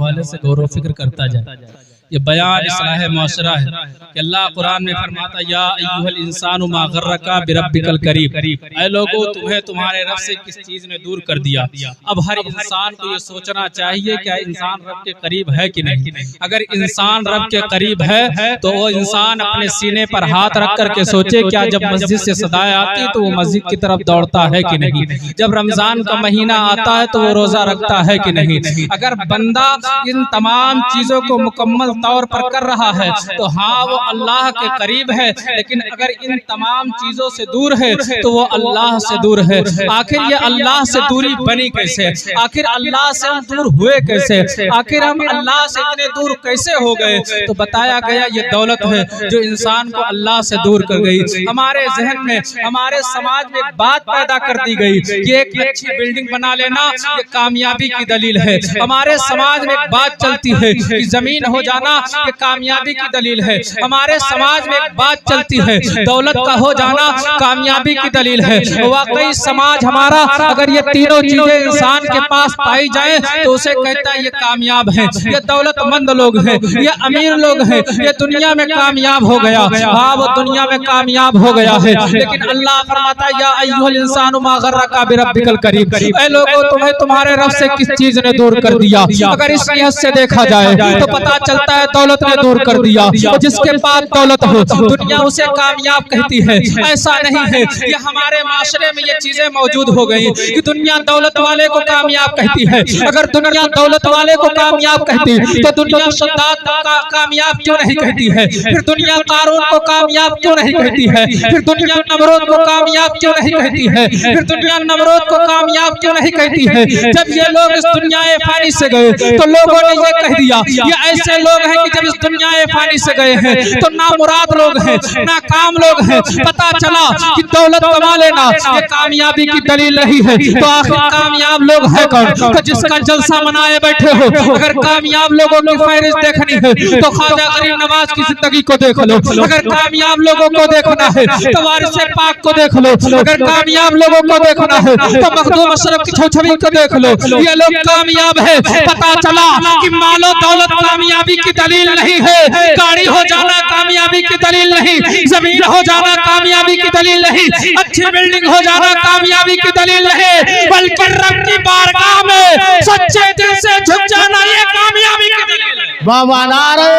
हवाले से गौर व फिक्र करता जाए। ये बयान इस्लाह मुआशरा है कि अल्लाह कुरान में फरमाता या अय्युहल इंसानु मा गर्रका बिरब्बिकल करीम, ऐ लोगों तुम्हें तुम्हारे रब से किस चीज ने दूर कर दिया। अब हर इंसान को ये सोचना चाहिए क्या इंसान रब के करीब है कि नहीं। अगर इंसान रब के करीब है तो वो इंसान अपने सीने पर हाथ रख करके सोचे क्या जब मस्जिद से सदाएं आती तो वो मस्जिद की तरफ दौड़ता है कि नहीं। जब रमजान का महीना आता है तो वो रोजा रखता है कि नहीं। अगर बंदा इन तमाम चीजों को मुकम्मल तौर पर कर रहा है तो हाँ वो अल्लाह के करीब है, लेकिन अगर इन तमाम चीजों से दूर है तो वो अल्लाह से दूर है। आखिर ये अल्लाह से दूरी बनी कैसे, आखिर अल्लाह से हम दूर हुए कैसे, आखिर हम अल्लाह से इतने दूर कैसे हो गए। तो बताया गया ये दौलत है जो इंसान को अल्लाह से दूर कर गई। हमारे जहन में, हमारे समाज में एक बात पैदा कर दी गई कि एक अच्छी बिल्डिंग बना लेना ये कामयाबी की दलील है। हमारे समाज में एक बात चलती है कि जमीन हो जाना ये कामयाबी की दलील है। हमारे समाज में एक बात चलती है दौलत का हो जाना कामयाबी की दलील है। वाकई समाज हमारा अगर ये तीनों चीजें इंसान के पास पाई जाए तो उसे कहता है ये कामयाब है, ये दौलतमंद लोग हैं, ये अमीर लोग हैं, ये दुनिया में कामयाब हो गया। हाँ वो दुनिया में कामयाब हो गया है, लेकिन अल्लाह फरमाता है या अय्युहल इंसानु मा गर्रका बिरब्बिकल करीम, ऐ लोगों तुम्हें तुम्हारे रब से किस चीज ने दूर कर दिया। अगर इस नियत से देखा जाए तो पता चलता है दौलत ने दूर कर दिया। तो जिसके पास दौलत हो दुनिया उसे कामयाब कहती है। ऐसा नहीं है, ये हमारे माशरे में ये चीजें मौजूद हो गई कि दुनिया दौलत वाले को कामयाब कहती है। अगर दुनिया दौलत वाले को कामयाब कहती तो दुनिया शद्दाद को कामयाब क्यों नहीं कहती है, फिर दुनिया कारून को कामयाब क्यों नहीं कहती है, फिर दुनिया नमरूद को कामयाब क्यों नहीं कहती है, फिर दुनिया नमरूद को कामयाब क्यों नहीं कहती है। जब ये लोग इस दुनिया फानी से गए तो लोगों ने ये कह दिया ये ऐसे लोग हैं कि जब इस दुनिया फानी से गए हैं तो ना मुराद लोग हैं, ना काम लोग हैं। पता चला कि दौलत कमा लेना ये कामयाबी की दलील नहीं है। तो आखिर कामयाब लोग है कौन? तो जिसका जलसा मनाए बैठे हो। अगर कामयाब लोगों की फहरिस्त देखनी है तो ख्वाजा गरीब नवाज की जिंदगी को देख लो। अगर कामयाब लोगों को देखना है तो वारिस पाक को देख लो। अगर कामयाब लोगों को देखना है तो मखदूम अशरफ की छवि को देख लो। ये लोग कामयाब है। पता चला कि मालो दौलत कामयाबी की दलील नहीं है, गाड़ी हो जाना कामयाबी की दलील नहीं, जमीन हो जाना कामयाबी की दलील नहीं, अच्छी बिल्डिंग हो जाना कामयाबी की दलील नहीं, बल्कि रब की बारगाह में सच्चे दिल से झुक जाना ये कामयाबी की दलील है। बाबा नारे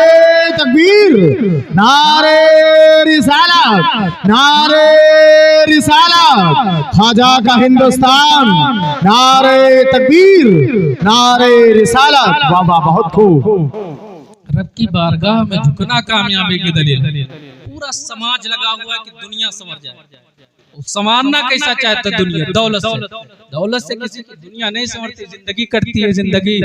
तकबीर, नारे रिसालत, नारे रिसालत, ख्वाजा का हिंदुस्तान, नारे तकबीर, नारे रिसालत। बाबा बहुत खूब। रब की बारगाह में झुकना कामयाबी की दलील है। पूरा समाज लगा हुआ है कि दुनिया संवर जाए। संवारना कैसा चाहता दुनिया? दौलत से। दौलत से किसी की दुनिया नहीं संवरती, जिंदगी कटती है जिंदगी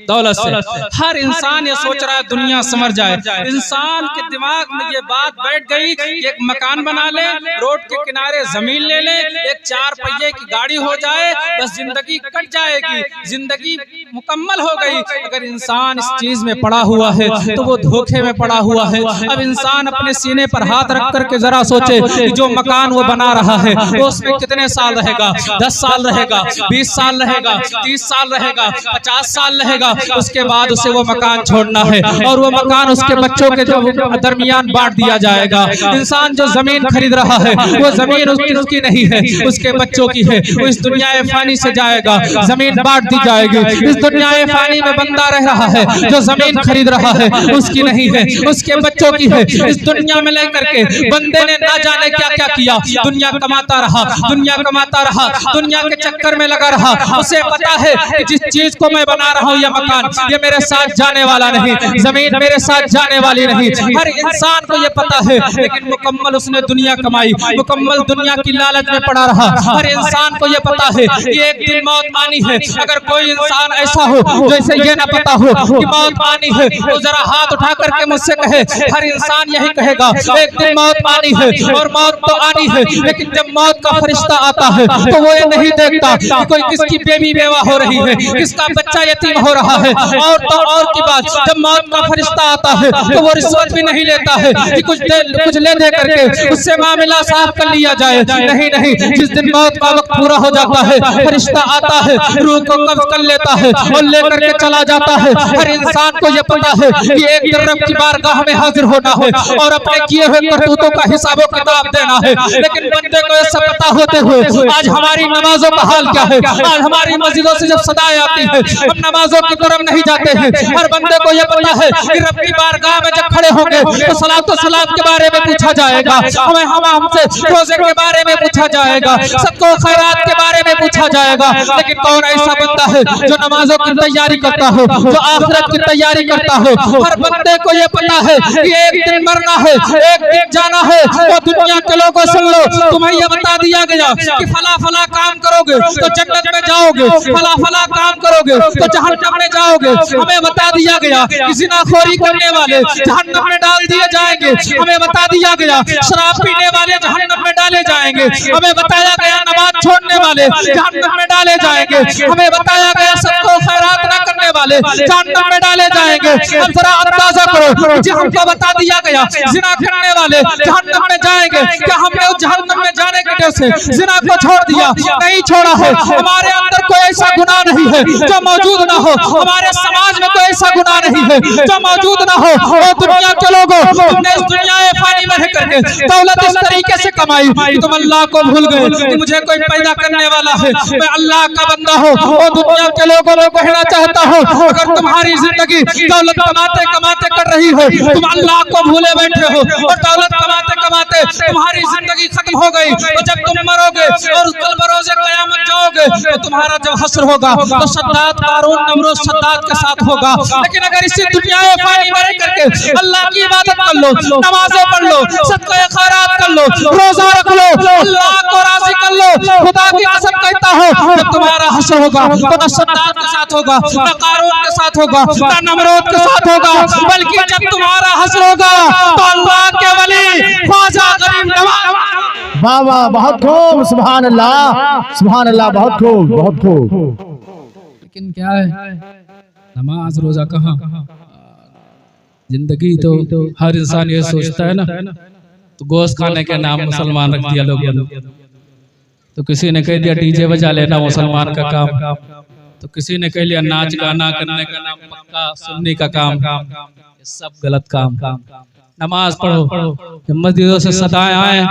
दौलत से। हर इंसान ये सोच रहा है दुनिया संवर जाए। इंसान के दिमाग में ये बात बैठ गई कि एक मकान बना ले, रोड के किनारे जमीन ले ले, एक 4 पहिए की गाड़ी हो जाए, बस जिंदगी कट जाएगी, जिंदगी मुकम्मल हो गई। अगर इंसान इस चीज में पड़ा हुआ है तो वो धोखे में पड़ा हुआ है। अब इंसान अपने सीने पर हाथ रख करके जरा सोचे कि जो मकान वो बना रहा है वो उसमें कितने साल रहेगा? 10 साल रहेगा, 20 साल रहेगा, 30 साल रहेगा, 50 साल रहेगा। उसके बाद उसे वो मकान छोड़ना है और वो मकान उसके बच्चों के जो दरमियान बांट दिया जाएगा। इंसान जो जमीन खरीद रहा है वो जमीन उसकी नहीं है, उसके बच्चों की है। वो इस दुनिया फानी से जाएगा, जमीन बांट दी जाएगी। इस दुनिया फानी में बंदा रह रहा है, जो जमीन खरीद रहा है उसकी नहीं है, उसके बच्चों की है। इस दुनिया में लेकर के बंदे ने ना जाने क्या क्या किया, दुनिया कमाता रहा, दुनिया कमाता रहा, दुनिया के चक्कर में लगा रहा। उसे पता है कि जिस चीज को मैं बना रहा हूँ ये मकान ये मेरे साथ जाने वाला नहीं, जमीन मेरे साथ जाने वाली नहीं। हर इंसान को ये पता है, लेकिन मुकम्मल उसने दुनिया कमाई, मुकम्मल दुनिया की लालच में पड़ा रहा। हर इंसान को ये पता है कि एक दिन मौत आनी है। अगर कोई इंसान ऐसा हो जैसे ये ना पता हो कि मौत आनी है तो जरा हाथ उठा करके मुझसे कहे। हर इंसान यही कहेगा एक दिन मौत आनी है और मौत तो आनी है, लेकिन जब मौत का फरिश्ता आता है तो वो ये नहीं देखता कि कोई किसकी बेबी बेवा हो रही है, किसका बच्चा यतीम हो रहा है। और तो और की बात, जब मौत का फरिश्ता आता है तो वो रिश्वत भी नहीं लेता है कि कुछ ले दे करके उससे मामला साफ कर लिया जाए। नहीं नहीं, जिस दिन मौत का वक्त पूरा हो जाता है, फरिश्ता आता है, रूह को कब्ज कर लेता है और लेकर के चला जाता है। हर इंसान को यह पता है कि एक दिन रब की बारगाह में हाजिर होना है और अपने किए हुए करतूतों का हिसाब किताब देना है। लेकिन बंदे को ऐसा पता होते हुए आज हमारी नमाजों का हाल क्या है? आज हमारी मस्जिदों से जब सदाएं आती है, हम नमाजों की तरफ नहीं जाते हैं। हर बंदे को यह पता है कि रब की बारगाह में जब खड़े होंगे तो सलात व सलाम के बारे में पूछा जाएगा, हमसे रोजे के बारे में पूछा जाएगा, सबको खैरात के बारे में पूछा जाएगा। लेकिन कौन ऐसा बंदा है जो नमाजों की तैयारी करता हो, जो आखिरत की तैयारी करता हो? हर बंदे को ये पता है कि एक दिन मरना है, एक दिन जाना है। तो दुनिया के लोगों सुन लो, तुम्हें यह बता दिया गया कि फला फला काम करोगे तो जन्नत में जाओगे, फला फला काम करोगे तो जहन्नम में जाओगे। हमें बता दिया गया कि ज़िनाखोरी करने वाले जहन्नम में डाल दिए जाएंगे। हमें बता दिया गया शराब पीने वाले जहन्नम में डाले जाएंगे। हमें बताया गया नमाज छोड़ने वाले जहन्नम में डाले जाएंगे। हमें बताया गया सबको खैरात न करने वाले जहन्नम में डाले जाएंगे। अब जरा अंदाजा करो, जी हमको बता दिया गया जिना करने वाले जहन्नम में जाएंगे, क्या हमने उस जहन्नम में जाने के डर से जिना को छोड़ दिया? नहीं छोड़ा है। हमारे अंदर कोई ऐसा गुनाह नहीं है जो मौजूद ना हो, हमारे समाज में कोई ऐसा गुनाह नहीं है जो मौजूद ना हो। और दुनिया के लोगों, तुमने इस दुनिया में फानी में रह करके दौलत इस तरीके से कमाई कि तुम अल्लाह को भूल गए कि मुझे कोई पैदा करने वाला है, मैं अल्लाह का बंदा हूँ। और दुनिया के लोगों को कहना चाहता हूँ, अगर तुम्हारी जिंदगी दौलत कमाते कमाते कर रही हो, तुम अल्लाह को भूले बैठे हो और दौलत कमाते कमाते तुम्हारी जिंदगी खत्म हो गई, तो जब तुम मरोगे और कल बरोज़े क़यामत जाओगे तो तुम्हारा जब हश्र होगा तो सद्दात, कारून, नमरूद सद्दात के साथ होगा। लेकिन अगर इसी दुनिया में फानी में रह करके अल्लाह की इबादत कर लो, नमाज़ें पढ़ लो, सदका खैरात कर लो, रोजा रख लो, अल्लाह को राजी कर लो, खुदा की कसम कहता हूं जब तुम्हारा हश्र होगा तो न सद्दात के साथ होगा, न कारून के साथ होगा, न नमरूद के साथ होगा, बल्कि जब तुम्हारा हश्र होगा तो अल्लाह के वली ख्वाजा गरीब नवाज। वाह वाह, बहुत खूब, सुभान अल्लाह, सुभान अल्लाह, बहुत खूब, बहुत खूब। लेकिन क्या है, नमाज रोजा कहाँ? जिंदगी तो हर इंसान ये सोचता है ना, तो गोश्त खाने के नाम मुसलमान रख दिया लोगों ने। तो किसी ने कह दिया डीजे बजा लेना मुसलमान का काम, तो किसी ने कह लिया नाच गाना करने का नाम पक्का सुन्नी का काम। ये सब गलत काम। नमाज पढ़ो, जब मस्जिदों से सदाएं आए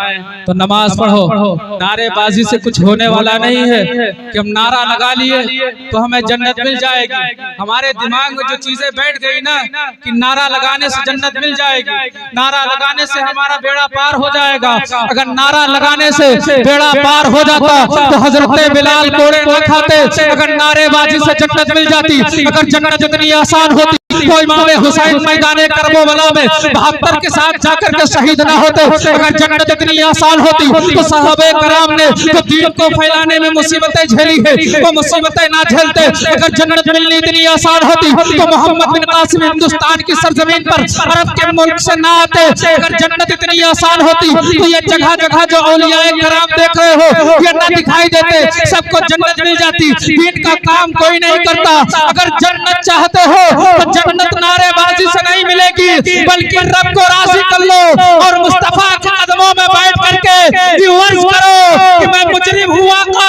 तो नमाज पढ़ो। नारेबाजी से कुछ होने वाला नहीं है कि हम नारा लगा लिए तो हमें जन्नत मिल जाएगी। हमारे दिमाग में जो चीजें बैठ गई ना कि नारा लगाने से जन्नत मिल जाएगी, नारा लगाने से हमारा बेड़ा पार हो जाएगा। अगर नारा लगाने से बेड़ा पार हो जाता तो हजरत बिलाल कोड़े न खाते। अगर नारेबाजी से जन्नत मिल जाती, अगर जन्नत इतनी आसान होती तो इमाम हुसैन मैदाने करबला में 72 के साथ जाकर के शहीद ना होते। अगर जन्नत इतनी आसान होती तो साहबे कराम ने जो दीन को फैलाने में मुसीबतें झेली है वो मुसीबतें ना झेलते। अगर जन्नत मिलनी इतनी आसान होती तो मोहम्मद बिन कासिम हिंदुस्तान की सरजमीन पर अरब के मुल्क से ना आते। अगर जन्नत इतनी आसान होती तो ये जगह जगह जो औलियाए कराम देख रहे हो ये ना दिखाई देते, सबको जन्नत मिल जाती। दीन का काम कोई नहीं करता। अगर जन्नत चाहते हो तो जन्नत नारेबाजी से नहीं मिलेगी, बल्कि रब को राजी कर लो और मुस्तफा के कदमों में बैठ करके अर्ज करो कि मैं मुजरिम हुआ का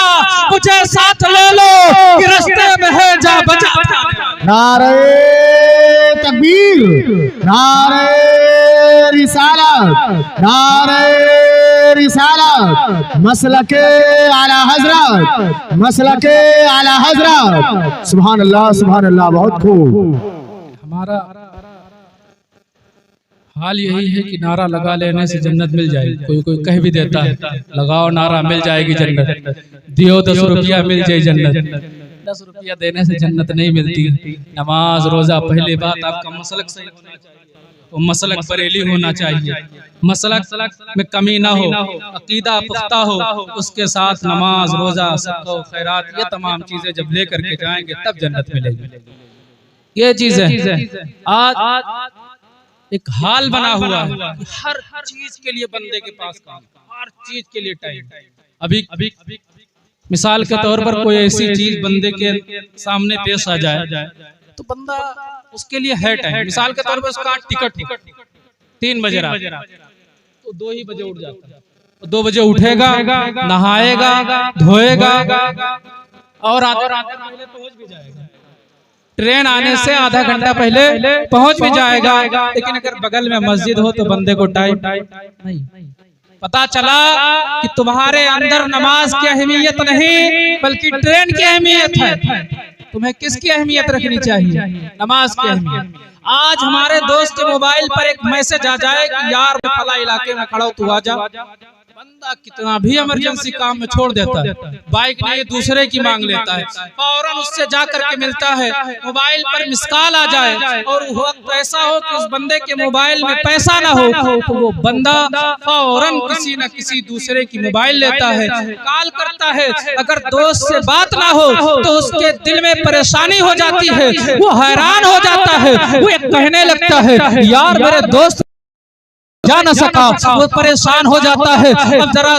मुझे साथ ले लो कि रास्ते में है जा बचा। नारे तकबीर, नारे रिसालत, नारे रिसालत, मसलके आला हजरत, मसलके आला हजरत। सुभान अल्लाह, सुभान अल्लाह, बहुत खूब। हमारा हाल यही है कि नारा लगा लेने से जन्नत मिल जाएगी। कोई कोई कह भी देता है लगाओ नारा मिल जाएगी जन्नत, दियो 10 रुपया मिल जाए जन्नत। 10 रुपया देने से जन्नत नहीं मिलती। नमाज रोजा पहले बात आपका मसलक सही होना चाहिए, वो मसलक बरेली होना चाहिए, मसलक में कमी ना हो, अकीदा पुख्ता हो, उसके साथ नमाज रोजा सदका खैरात ये तमाम चीजें जब लेकर के जाएंगे तब जन्नत मिलेगी। ये चीजें आज एक हाल बना हुआ है, हर चीज के लिए बंदे के पास काम, हर चीज के लिए टाइम। अभी मिसाल के तौर पर कोई ऐसी चीज बंदे के सामने पेश आ जाए तो बंदा उसके लिए है टाइम। मिसाल के तौर पर उसका टिकट 3 बजे रात, तो 2 ही बजे उठ जाता है, 2 बजे उठेगा, नहाएगा, धोएगा और आधे घंटे पहले पहुंच भी जाएगा। ट्रेन आने से आधा घंटा पहले पहुंच भी जाएगा। लेकिन अगर बगल में मस्जिद हो तो बंदे को टाइम नहीं। पता चला कि तुम्हारे अंदर नमाज की अहमियत नहीं बल्कि ट्रेन की अहमियत है। तुम्हें किसकी अहमियत रखनी चाहिए? नमाज की अहमियत। आज हमारे दोस्त के मोबाइल पर एक मैसेज आ जाए कि यार मैं फला इलाके में खड़ा हूं, तू आ जा। बंदा कितना भी इमरजेंसी काम में छोड़ देता है, बाइक नहीं दूसरे की मांग लेता है, फौरन उससे जा करके मिलता है। मोबाइल पर मिस कॉल आ जाए और वक्त ऐसा हो कि उस बंदे के मोबाइल में पैसा ना हो तो वो बंदा फौरन किसी न किसी दूसरे की मोबाइल लेता है, कॉल करता है। अगर दोस्त से बात ना हो तो उसके दिल में परेशानी हो जाती है, वो हैरान हो जाता है, वो कहने लगता है यार मेरे दोस्त जा न सका, वो परेशान हो जाता है। अब जरा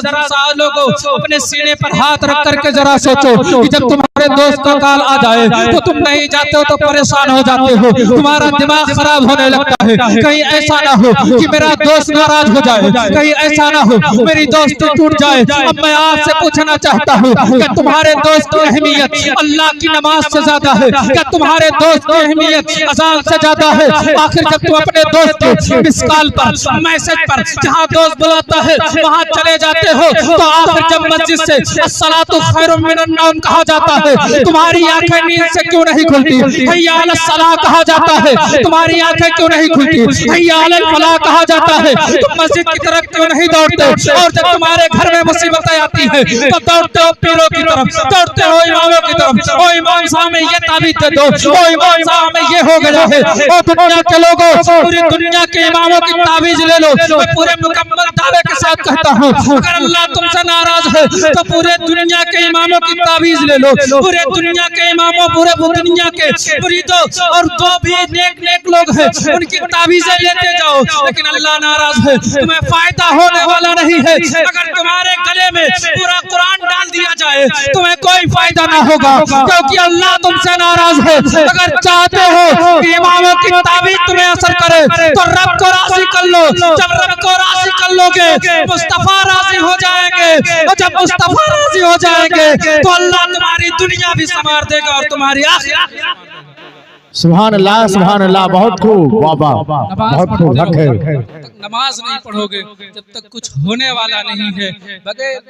लोगों अपने सीने पर हाथ रख करके जरा सोचो कि जब तुम्हारे दोस्त का कॉल आ जाए तो तुम नहीं जाते हो तो परेशान हो जाते हो, तुम्हारा दिमाग खराब होने लगता है। कहीं ऐसा ना हो कि मेरा दोस्त नाराज हो जाए, कहीं ऐसा ना हो मेरी दोस्ती टूट जाए। अब मैं आपसे पूछना चाहता हूँ कि तुम्हारे दोस्त की अहमियत अल्लाह की नमाज से ज्यादा है? क्या तुम्हारे दोस्त की अहमियत अज़ान से ज्यादा है? आखिर जब तुम अपने दोस्त को मिस कॉल पर, मैसेज पर, जहाँ दोस्त बुलाता है वहाँ चले जाते हो, तो आखिर जब मस्जिद से अस्सलातु खैरुम मिनन नौम कहा जाता है तुम्हारी आंखें नींद से क्यों नहीं खुलती? हय्या अला सलाह कहा जाता है तुम्हारी आंखें क्यों नहीं खुलती? हय्या अला फलाह कहा जाता है तुम मस्जिद की तरफ क्यों नहीं दौड़ते? और जब तुम्हारे घर में मुसीबतें आती है तो दौड़ते हो पीरों की तरफ, दौड़ते हो इमामों की तरफ। ओ इमाम साहब में ये ताबीज़ दे दो, ओ इमाम साहब में ये हो गया है। ओ दुनिया के लोगों, पूरी दुनिया के इमामों की ताबीज़ ले लो। मैं पूरे मुकम्मल दावे के साथ कहता हूँ अगर अल्लाह तुमसे नाराज है तो पूरे दुनिया के इमामों की ताबीज़ ले लो, पूरे दुनिया के इमामों, पूरे दुनिया के मुरीदों और जो भी नेक लोग हैं उनकी ताबीज़ें लेते जाओ। लेकिन अल्लाह नाराज है, तुम्हें फायदा होने वाला नहीं है। अगर तुम्हारे गले में पूरा कुरान डाल दिया जाए तुम्हें कोई फायदा ना होगा, क्योंकि अल्लाह तुमसे नाराज है। अगर चाहते हो कि इमामों की ताबीज़ तुम्हें असर करे तो रब को राज़ी कर लो। जब रब को राज़ी कर लोगे मुस्तफा राज़ी हो जाएंगे, और जब मुस्तफा राज़ी हो जाएंगे तो अल्लाह तुम्हारी दुनिया भी संवार देगा और तुम्हारी आखिरत। सुभान अल्लाह, बहुत खूब, वाह वाह, बहुत खूब। नमाज नहीं पढ़ोगे जब तक कुछ होने वाला नहीं है, बगैर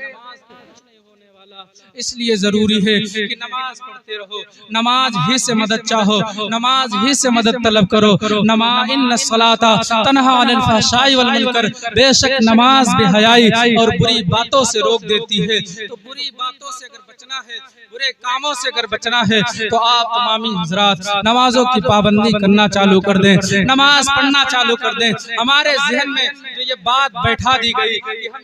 इसलिए जरूरी है कि नमाज पढ़ते रहो, नमाज ही से मदद चाहो, नमाज ही से मदद तलब करो। नमाज इन्न सलाता तन्हा अनिल फहशाई वल मुनकर, बेशक नमाज बेहयाई और बुरी बातों से रोक देती है। तो बुरी बातों से अगर बचना है, बुरे कामों से अगर बचना है तो आप तमामी हजरात नमाजों की पाबंदी करना चालू कर दें, नमाज पढ़ना चालू कर दें। हमारे जहन में जो ये बात बैठा दी गई कि हम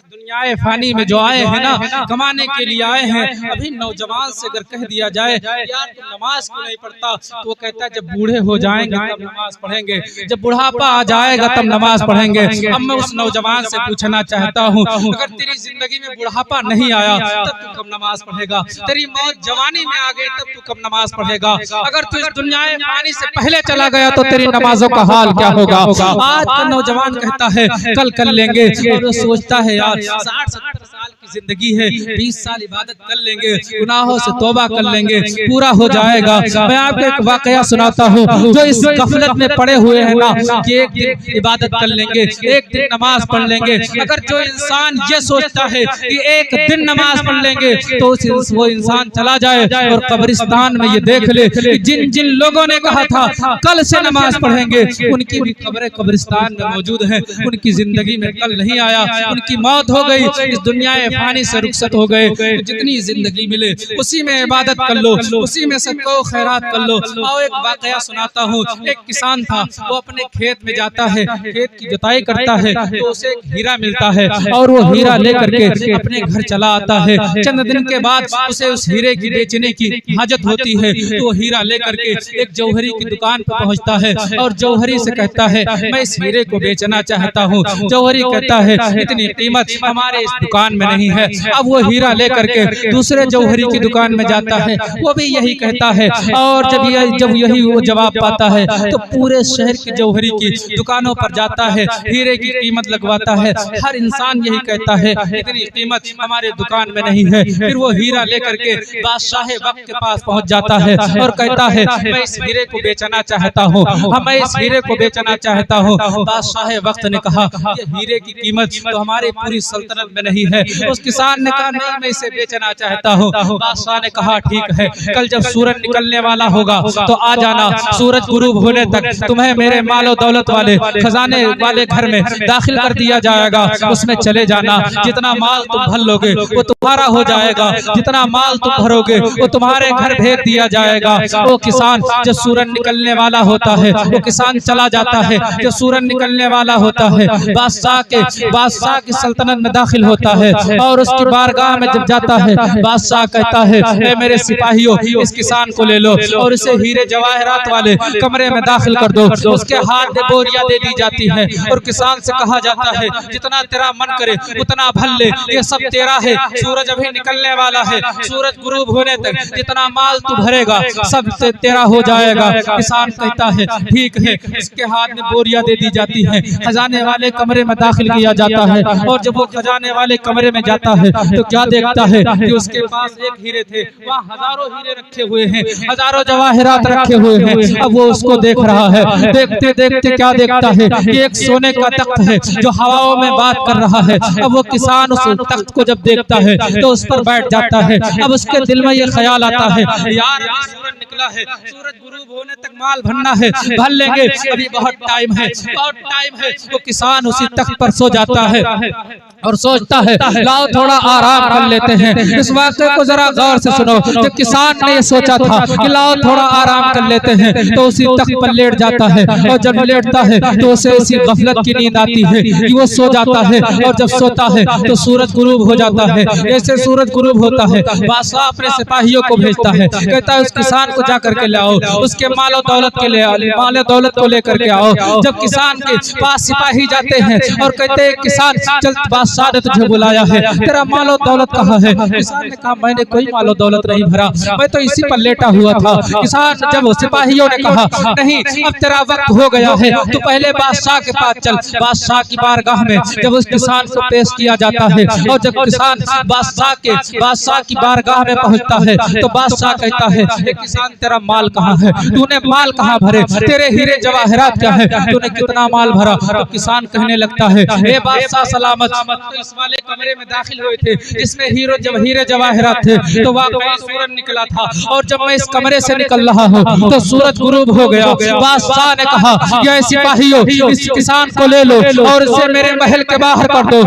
दुनियाए फानी में जो आए हैं ना, कमाने के लिए आए हैं, अभी नौजवान से अगर कह दिया जाए यार तुम नमाज क्यों नहीं पढ़ता, तो वो कहता है जब बूढ़े हो जाएंगे तब नमाज पढ़ेंगे, जब बुढ़ापा आ जाएगा तब नमाज पढ़ेंगे। अब मैं उस नौजवान से पूछना चाहता हूँ अगर तेरी जिंदगी में बुढ़ापा नहीं आया तब तू कब नमाज पढ़ेगा? तेरी मौत जवानी में आ गई तब तू कब नमाज पढ़ेगा? अगर तू इस दुनियाए फानी से पहले चला गया तो तेरी नमाजों का हाल क्या होगा? आज का नौजवान कहता है कल कर लेंगे, और वो सोचता है यार 60-70 साल की जिंदगी है, 20 साल इबादत कर लेंगे, गुनाहों से तौबा कर लेंगे, पूरा हो जाएगा। मैं आपको एक वाकया सुनाता हूँ जो इस गफलत में पड़े हुए हैं ना कि एक दिन इबादत कर लेंगे, एक दिन नमाज पढ़ लेंगे। अगर जो इंसान ये सोचता है कि एक दिन नमाज पढ़ लेंगे तो वो इंसान चला जाए और कब्रिस्तान में ये देख ले कि जिन जिन लोगों ने कहा था कल से नमाज पढ़ेंगे उनकी भी कब्रें कब्रिस्तान में मौजूद है, उनकी जिंदगी में कल नहीं आया, उनकी मौत हो गई। इस दुनिया फानी से रुखसत हो गए, तो जितनी जिंदगी मिले उसी में इबादत कर लो, उसी में सबको खैरात कर लो। और एक वाकया सुनाता हूँ। एक किसान था, वो अपने खेत में जाता है, खेत की जुताई करता है, तो उसे एक हीरा मिलता है और वो हीरा लेकर के अपने घर चला आता है। चंद दिन के बाद उसे उस हीरे की बेचने की हाजत होती है, तो वो हीरा लेकर के एक जौहरी की दुकान पर पहुंचता है और जौहरी से कहता है मैं इस हीरे को बेचना चाहता हूँ। जौहरी कहता है इतनी कीमत हमारे इस दुकान में नहीं है। अब वो हीरा लेकर के दूसरे जौहरी की दुकान में जाता है, वो भी यही कहता है। और जब यही वो जवाब पाता है तो पूरे शहर की जौहरी की दुकानों पर जाता है, हीरे की कीमत लगवाता है। हर इंसान यही कहता है इतनी कीमत हमारे दुकान में नहीं है। फिर वो हीरा लेकर के बादशाह वक्त के पास पहुंच जाता है और कहता है मैं इस हीरे को बेचना चाहता हूँ, मैं इस हीरे को बेचना चाहता हूँ। बादशाह वक्त ने कहा ये हीरे की कीमत तो हमारी पूरी सल्तनत में नहीं है। उस किसान ने कहा नहीं मैं इसे बेचना चाहता हूँ। बादशाह ने कहा ठीक है, कल जब सूरज निकलने वाला होगा तो आ जाना, सूरज गुरूब होने तक तुम्हें मेरे मालो दौलत वाले खजाने वाले घर में दाखिल कर दिया जाएगा, उसमें चले जाना। जितना माल तुम भर लोगे वो तुम्हारा हो जाएगा, जितना माल तुम भरोगे वो तुम्हारे घर भेज दिया जाएगा। वो किसान जब सूरज निकलने वाला होता है, वो किसान चला जाता है। जब सूरज निकलने वाला होता है, बादशाह की सल्तनत में दाखिल होता है और उसकी बारगाह में जब जाता है, बादशाह कहता है मेरे सिपाहियों इस किसान को ले लो और इसे हीरे जवाहरात वाले कमरे में दाखिल कर दो। उसके हाथ में बोरियां दे दी जाती है और किसान से कहा जाता है जितना तेरा मन करे उतना भर ले, ये सब तेरा है। सूरज अभी निकलने वाला है, सूरज गुरूब होने तक जितना माल तू भरेगा सब तेरा हो जाएगा। किसान कहता है ठीक है। इसके हाथ में बोरियां दे दी जाती है, खजाने वाले कमरे में दाखिल किया जाता है। और जब वो खजाने वाले कमरे में जाता है तो क्या देखता है कि उसके पास एक हीरे थे, वहाँ हजारों हीरे रखे हुए हैं, हजारों जवाहरात रखे हुए हैं। अब वो उसको देख रहा है, देखते देखते क्या देखता है कि एक सोने का तख्त है जो हवाओं में बात कर रहा है। अब वो किसान उस तख्त को जब देखता है तो उस पर बैठ जाता है। अब उसके दिल में ये ख्याल आता है यार सूरज निकला है, सूरज गुरूब होने तक माल भरना है, भर लेंगे, अभी बहुत टाइम है, बहुत टाइम है। वो किसान उसी तख्त पर सो जाता है और सोचता है लाओ थोड़ा आराम कर लेते हैं। इस वाक़े को जरा गौर से सुनो। जब किसान ने ये सोचा था कि लाओ थोड़ा आराम कर लेते हैं तो उसी तख्त पर लेट जाता है और जब लेटता है तो उसे इसी गफलत की नींद आती है कि वो सो जाता है और जब सोता है तो सूरज गुरूब हो जाता है। जैसे सूरज गुरूब होता है बादशाह अपने सिपाहियों को भेजता है, कहता है उस किसान को जा करके ले आओ, उसके मालो दौलत के ले मालो दौलत को लेकर के आओ। जब किसान के पास सिपाही जाते हैं और कहते हैं किसान चल बादशाह ने तुझे बुलाया है, तेरा मालो दौलत कहाँ है? किसान ने कहा मैंने कोई मालो दौलत नहीं भरा, मैं तो इसी पर लेटा हुआ था। किसान जब सिपाहियों ने कहा नहीं अब तेरा वक्त हो गया है, तो पहले बादशाह के पास चल। बादशाह की बारगाह में जब उस किसान को पेश किया जाता है और जब किसान बादशाह की बारगाह में पहुंचता है तो बादशाह कहता है किसान तेरा माल कहाँ है, तूने माल कहाँ भरे, तेरे हीरे जवाहरात क्या है, तूने कितना माल भरा? तो किसान कहने लगता है ए बादशाह सलामत, तो इस वाले कमरे में दाखिल हुए थे जिसमें हीरे जवाहरात थे, तो वाकई सूरज निकला था और जब मैं इस कमरे से निकल रहा हूँ तो सूरज गुरूब हो गया। बादशाह ने कहा ये सिपाहियों इस किसान को ले लो और इसे मेरे महल के बाहर कर दो।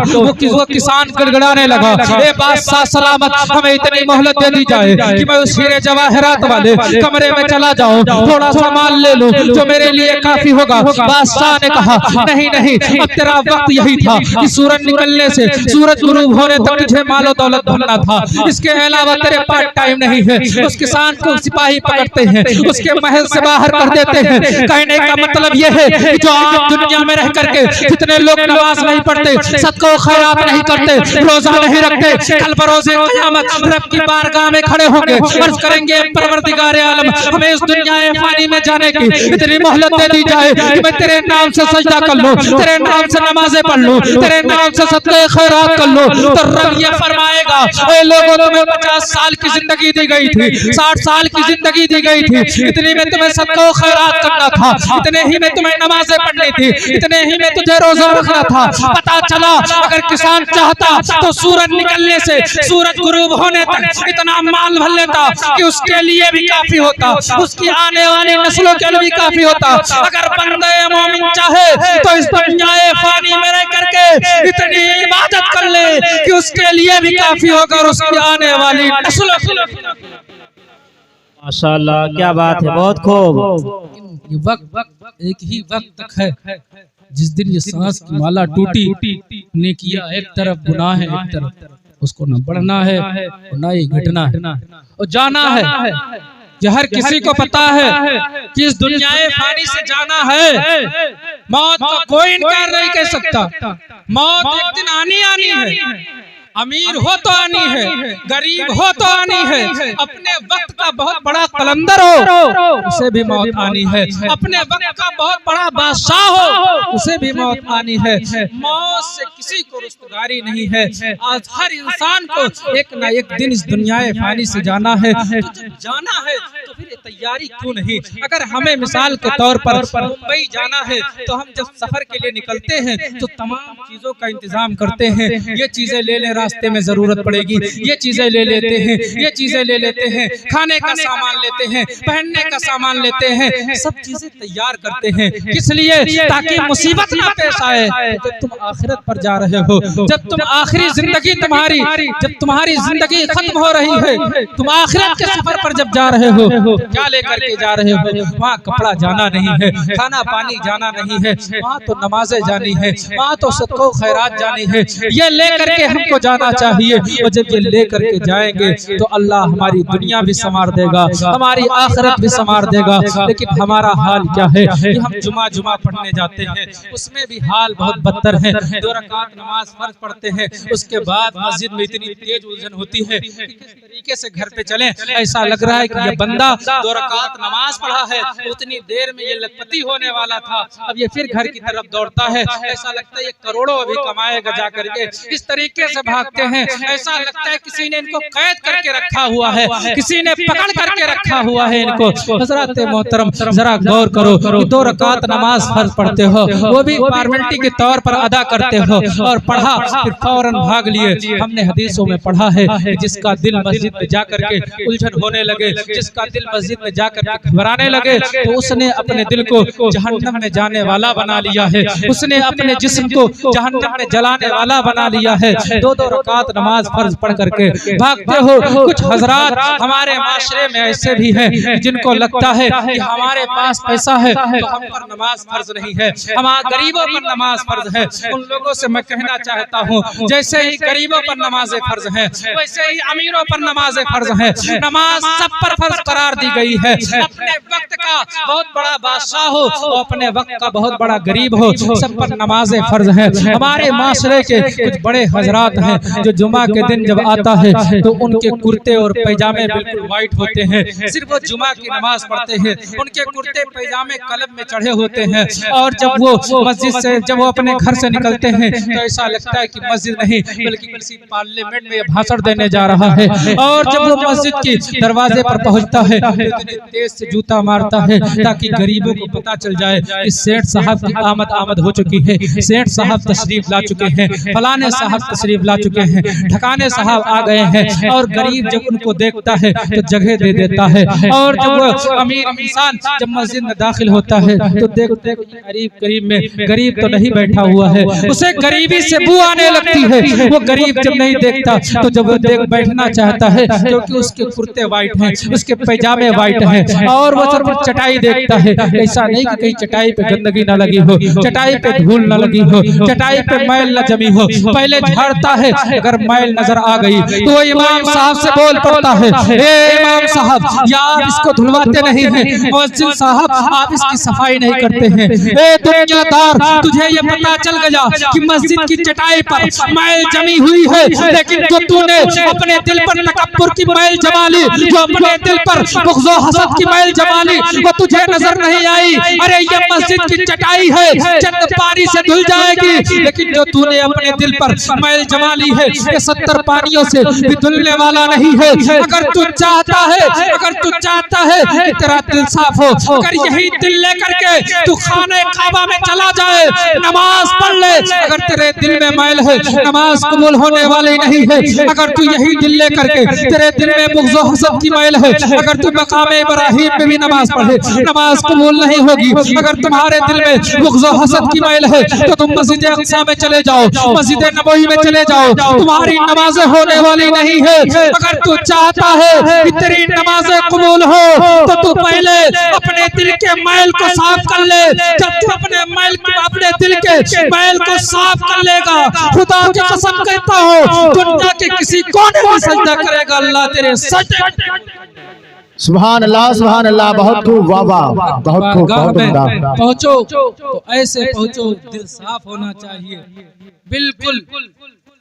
वो किसान गड़गड़ाने लगा ए बादशाह सलामत, हमें इतनी मोहलत दे दी जाए कि मैं उस हीरे जवाहरात वाले कमरे में चला जाऊं, थोड़ा सा माल ले लूं जो मेरे लिए काफी होगा। बादशाह ने कहा नहीं अब तेरा वक्त यही था कि सूरज निकलने से सूरज गुरूब होने तक तुझे मालो दौलत भरना था, इसके अलावा तेरे पास टाइम नहीं है। उस किसान को सिपाही पकड़ते हैं, उसके महल से बाहर कर देते हैं। कहने का मतलब यह है कि जो आप दुनिया में रह करके जितने लोग नमाज नहीं पढ़ते, सदका खैरात नहीं करते, रोजा नहीं रखते, कल बरोज़े क़यामत रब की बारगाह में खड़े होंगे, अर्ज़ करेंगे परवरदिगार आलम हमें इस दुनिया फानी में जाने की इतनी मोहलत दे दी जाए कि मैं तेरे नाम से सजदा कर लूं, तेरे नाम से नमाजें पढ़ लूं, तेरे नाम से सदका खैरात कर लूं। तो रब ये फरमाएगा ए लोगों तुम्हें 50 साल की जिंदगी दी गई थी, 60 साल की जिंदगी दी गई थी, इतने में तुम्हें सदका खैरात करना था, इतने ही में तुम्हें नमाजें पढ़नी थी, इतने ही में तुझे रोजा रखना था। पता चला अगर किसान चाहता तो सूरज निकलने से सूरज गुरूब होने तक इतना माल भर लेता कि उसके लिए भी काफी काफी होता, उसकी आने वाली नस्लों के लिए भी काफी होता। अगर बंदे मोमिन चाहे तो इस दुनिया फानी में रह करके इतनी इबादत कर ले कि उसके लिए भी काफी होगा और उसकी आने वाली नस्लों के लिए। माशाअल्लाह, क्या बात है, बहुत खूब। ये वक्त एक ही वक्त तक है, जिस दिन ये सांस की माला टूटी, नेकियां एक तरफ, गुनाह है एक तरफ, उसको न बढ़ना है और न ही घटना है और जाना है। ये हर किसी को पता है कि इस दुनिया फानी से जाना है। मौत का कोई इनकार नहीं कर सकता। मौत एक दिन आनी है। अमीर हो तो आनी है, गरीब हो तो आनी है, अपने वक्त का बहुत बड़ा कलंदर हो उसे भी मौत आनी है, अपने वक्त का बहुत बड़ा बादशाह हो उसे भी मौत आनी है। मौत से किसी को रुस्तगारी नहीं है। आज हर इंसान को एक ना एक दिन इस दुनिया फानी से जाना है। तो जब जाना है तो फिर तैयारी क्यों नहीं? अगर हमें मिसाल के तौर पर मुंबई जाना है तो हम जब सफर के लिए निकलते हैं तो तमाम चीजों का इंतजाम करते हैं। ये चीजें ले लें, रास्ते में जरूरत पड़ेगी, ये चीजें ले लेते हैं, ये चीजें ले लेते हैं, खाने का सामान लेते हैं, पहनने का सामान लेते हैं, सब चीजें तैयार करते हैं। किस लिए? ताकि मुसीबत ना पेश आए। जब तुम आखिरत पर जा रहे हो, जब तुम आखिरी जिंदगी तुम्हारी, जब तुम्हारी जिंदगी खत्म हो रही है, तुम आखिरत के सफर पर जब जा रहे हो, क्या लेकर के जा रहे हो? वहाँ कपड़ा जाना नहीं है, खाना पानी जाना नहीं है, वहाँ तो नमाजें जानी है, वहाँ तो सदको खैरात जानी है। ये लेकर के हमको जाना चाहिए। और जब ये लेकर के जाएंगे तो अल्लाह हमारी दुनिया भी संवार देगा, हमारी आखिरत भी संवार देगा। लेकिन हमारा हाल क्या है कि हम जुमा पढ़ने जाते हैं, उसमें भी हाल बहुत बदतर है। 2 रकात नमाज फर्ज पढ़ते हैं, उसके बाद मस्जिद में इतनी तेज उलझन होती है कि किस तरीके से घर पे चलें। ऐसा लग रहा है कि ये बंदा 2 रकात नमाज पढ़ा है, उतनी देर में ये लखपति होने वाला था, अब ये फिर घर की तरफ दौड़ता है। ऐसा लगता है ये करोड़ों अभी कमाएगा जा करके। इस तरीके से भागते हैं, ऐसा लगता है किसी ने इनको कैद करके रखा हुआ है, किसी ने पकड़ करके रखा हुआ है इनको। हज़रात मोहतरम जरा गौर करो कि 2 रकात नमाज फर्ज पढ़ते हो, वो भी फॉर्मेलिटी के तौर पर अदा करते हो, और पढ़ा फिर फौरन भाग लिए। हमने हदीसों में पढ़ा है कि जिसका दिल मस्जिद में जाकर के उलझन होने लगे, जिसका दिल मस्जिद में जाकर के घबराने लगे, तो उसने अपने दिल को जहन्नम में जाने वाला बना लिया है, उसने अपने जिस्म को जहन्नम में जलाने वाला बना लिया है। 2 रकात नमाज फर्ज पढ़ करके भागते हो। कुछ हजरात हमारे माशरे में ऐसे भी हैं जिनको लगता है कि हमारे पास पैसा है तो हम पर नमाज फर्ज नहीं है, हमारे गरीबों पर नमाज फर्ज है। उन लोगों से मैं कहना चाहता हूँ, जैसे ही गरीबों पर नमाजें फर्ज है, वैसे ही अमीरों पर नमाजें फर्ज है। नमाज सब पर फर्ज करार दी गई है। अपने वक्त का बहुत बड़ा बादशाह हो, अपने वक्त का बहुत बड़ा गरीब हो, सब पर नमाजें फर्ज है। हमारे माशरे के कुछ बड़े हजरात हैं जो जुमा के दिन जब आता है तो उनके कुर्ते और पैजामे बिल्कुल व्हाइट होते हैं, सिर्फ वो जुमा की नमाज पढ़ते हैं, उनके कुर्ते पैजामे कलब में चढ़े होते हैं। और जब वो मस्जिद से, जब वो अपने घर से निकलते हैं तो ऐसा लगता है कि मस्जिद नहीं बल्कि किसी पार्लियामेंट में भाषण देने जा रहा है। और जब वो मस्जिद की दरवाजे पर पहुंचता है तो इतनी तेज से जूता मारता है ताकि गरीबों को पता चल जाए कि सेठ साहब की आमद हो चुकी है, सेठ साहब तशरीफ ला चुके हैं, फलाने साहब तशरीफ ला चुके हैं, ढकाने साहब आ गए हैं। और गरीब जब उनको देखता है तो जगह दे देता है। और जब वो अमीर इंसान जब मस्जिद में दाखिल होता है तो देखते करीब में गरीब तो नहीं बैठा हुआ है, उसे गरीबी से बू आने लगती है। वो गरीब जब नहीं देखता तो जब वो देख बैठना चाहता है क्योंकि उसके कुर्ते व्हाइट हैं, उसके पैजामे व्हाइट हैं। और वो जब चटाई देखता है, ऐसा नहीं कि कहीं चटाई पे गंदगी न लगी हो, चटाई पे धूल न लगी हो, चटाई पे मैल न जमी हो, पहले झाड़ता है। अगर मैल नजर आ गई तो वो इमाम साहब से बोल पड़ता है, ए इमाम साहब यार इसको धुलवाते नहीं हैं, मुअज्जिन साहब आप इसकी सफाई नहीं करते हैं। ए दुनियादार, तुझे ये पता चल गया कि मस्जिद की चटाई पर मैल जमी हुई है, लेकिन जो तूने अपने दिल पर तकब्बुर की मैल जमा ली, जो अपने दिल पर बुग़्ज़ व हसद की मैल जमा ली, वो तुझे नजर नहीं आई। अरे ये मस्जिद की चटाई है, चंद पानी से धुल जाएगी, लेकिन जो तूने अपने दिल पर मैल जमा वाली है, ये 70 पानियों से भी धुलने वाला नहीं है। अगर तू चाहता है, अगर तू चाहता है कि तेरा दिल साफ हो, अगर यही दिल लेकर के तू खाने काबा में चला जाए, नमाज पढ़ ले, अगर तेरे दिल में मैल है नमाज कबूल होने वाली नहीं है। अगर तू यही दिल लेकर के तेरे दिल में बुग़्ज़ व हसद की मैल है, अगर तू मकाम इब्राहीम में भी नमाज पढ़े नमाज कबूल नहीं होगी। अगर तुम्हारे दिल में बुग़्ज़ व हसद की मैल है तो तुम मस्जिद अक़सा में चले जाओ, मस्जिद नबवी में चले जाओ, तुम्हारी नमाजें होने वाली नहीं है। अगर तू चाहता है कि तेरी नमाजें कबूल हो तो तू पहले अपने दिल के मैल को साफ कर ले। जब तू अपने दिल के मैल को साफ कर लेगा, खुदा की कसम कहता हूँ दुनिया के किसी कोने में सजदा करेगा अल्लाह तेरे सजदे। सुभान अल्लाह, बहुत खूब, वाह वाह, बहुत खूब, बहुत उम्दा। पहुँचो तो ऐसे पहुँचो, दिल साफ होना चाहिए, बिल्कुल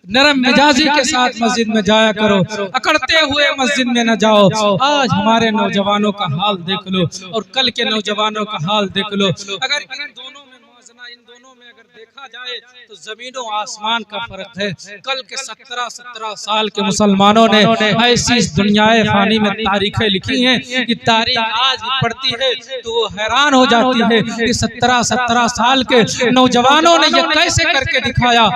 नरम मिजाजी के साथ मस्जिद में जाया करो, अकड़ते हुए मस्जिद में न जाओ। आज हमारे नौजवानों का हाल देख लो और कल के नौजवानों का हाल देख लो। अगर इन दोनों में मुआवजा, इन दोनों में अगर देखा जाए तो जमीनों आसमान का फर्क है। कल के 17 साल के मुसलमानों ने ऐसी इस दुनियाए फानी में तारीखें लिखी हैं कि तारीख आज भी पढ़ती है तो वो हैरान हो जाती है कि 17 साल के नौजवानों ने ये कैसे करके दिखाया।